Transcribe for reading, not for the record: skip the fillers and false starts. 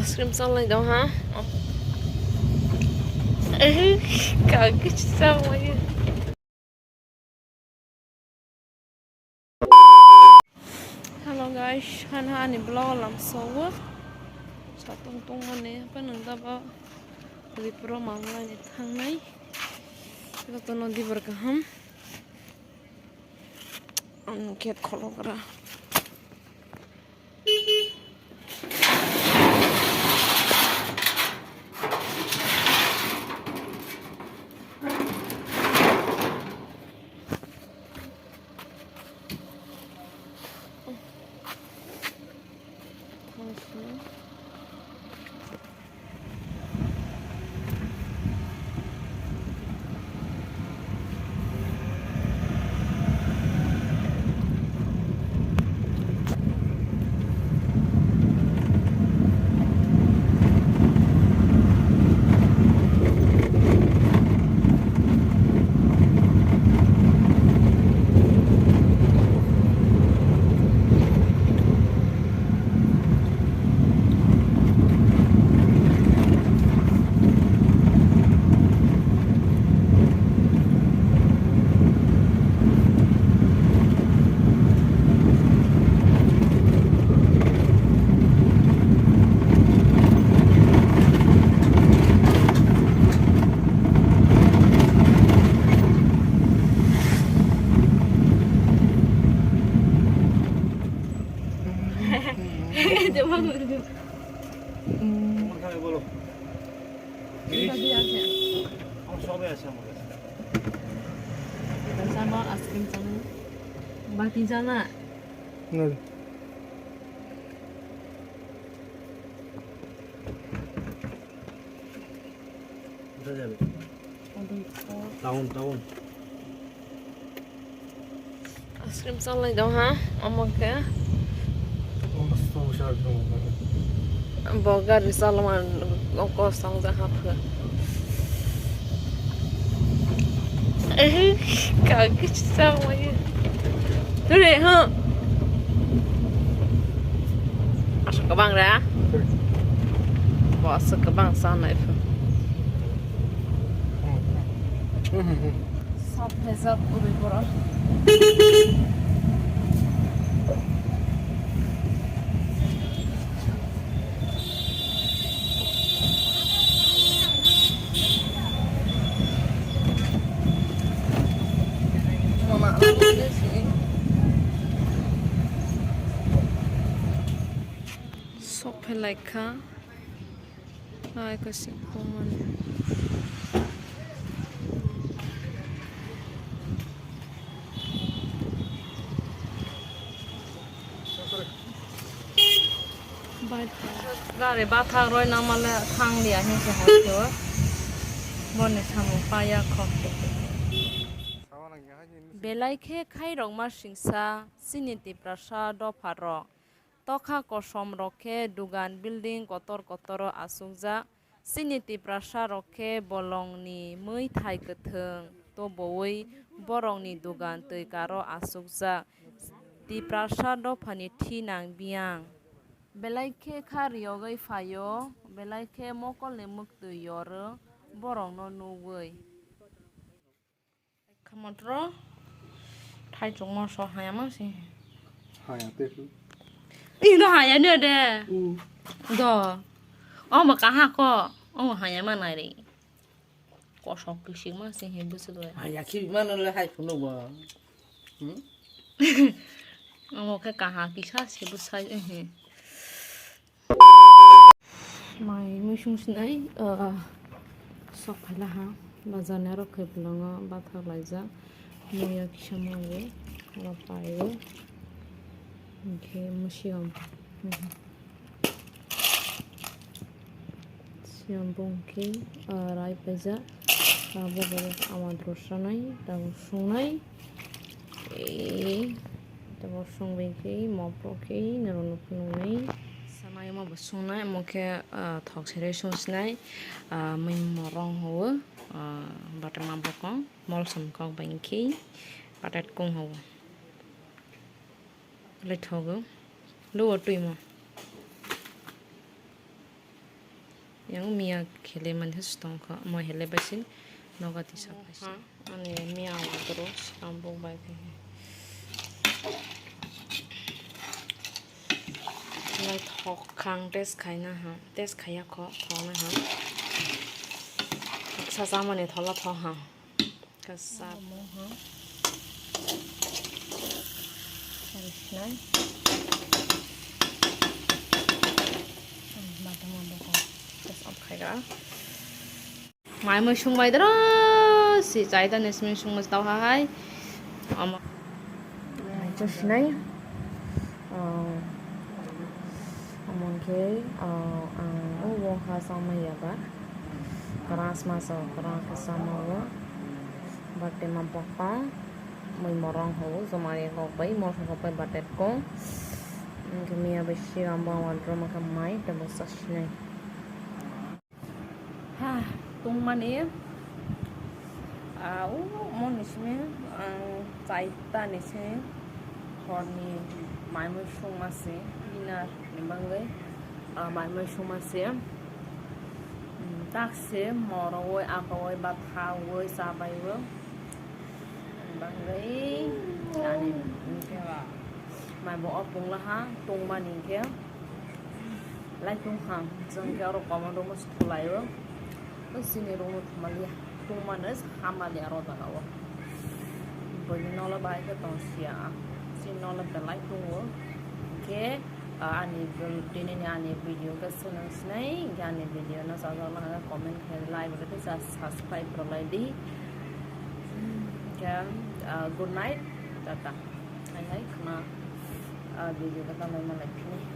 Ice cream salad đâu hả? Cỡ cái sao vậy? Hello guys, han ni blog làm sao quá? Sao tung tung anh này, apa nanda ba? Di pro mangla ni thang nai. Kita tu nanti berkaham. Kiat kalau kera. Coba খাবে বলো tadi aja. আমার সবাই আছে আমার কাছে Kita sama ice cream sana. Bati sana. না কোথায় যাবে town town Ice cream salad đâu hả? Mama ke? সমস্যা একদম Burger di Salman kosong dah apa? Kaget sama ya. Tu deh, ha? Masuk ke bang dah? Masuk ke bang sana itu. Sampai zat udah kurang. Sope leka, ay kasi kuman. Gari bathang roi namale thang dia ni se hojo. Bone samu paya kho. Belaike khai rong ma singsa siniti prasa do pharo. Tokha kosom rokhe dugan building kotor kotor asungja siniti prasa rokhe bolongni mui thai ketheng to boi borongni dugan tei karo asukja ti prasa do phani thinang biang belaike khariyogai phayo belaike mokolni muktui yoro borongno nuwei khamotro thai chongma so hayama si hayate Ino haya nữa đê. Đó. Ông mà cả hai co. Ông mà haya mà này đi. Có sọc cái xíu mà xin hiệp bữa rồi. haya khi mà nó là hai phụ nữ mà Ông mà cái cả hai cái sao xíu bữa sai ấy. Mày mới xuống xin ấy. Sọc phải là ha. Bà già nè rồi khởi blang bà thằng lại ra. Mày cái sao mà vậy? Là phải vậy. Okay, museum. Siam bongki rai paja abo amad roshanai tabo sunai tabo sungbeki moproki nerono punai sanai ma bosunai moke thok sere sunai mai morong ho batar ma bokong mol samkong bangki patat kong ho le thogo lu otui mo yang mia khele man has tong kha mo hele basin nogati sa basin ani mia wa terus ambung bai lai thok khang test khaina ha test khaya kho thona ha sa sa mane thola tho ha ka sa mo ha nai test up khaiga mai mo sung bai dra si chai da nes min sung mas tau hai ama just nai amon ke wo ha sama ya ba keras masuk keras sama wo batte mampaka moi morong ho somari ko pai mo ko pai batet ko kemia beshi amba wadro makamai tabo sashnai ha tung mani mon nisme chaita nise horni mai mo sung mase ina nimangai mai mo sung mase taxe moro oi akoi ba thawoi sabai wo bangai yani kewa mai bo opung la ha tung mani ke lai tung hang jong ke ro komando mos thulai wo sini ro thmalia tung manas hamalia ro da wo boi no la bai ke tong sia sin no la belai tung wo ke ani dini ni ani video ke senang senai ani video na sa la comment ke like ke subscribe pro lai di ke good night tata hai hai kena video kata memang like ni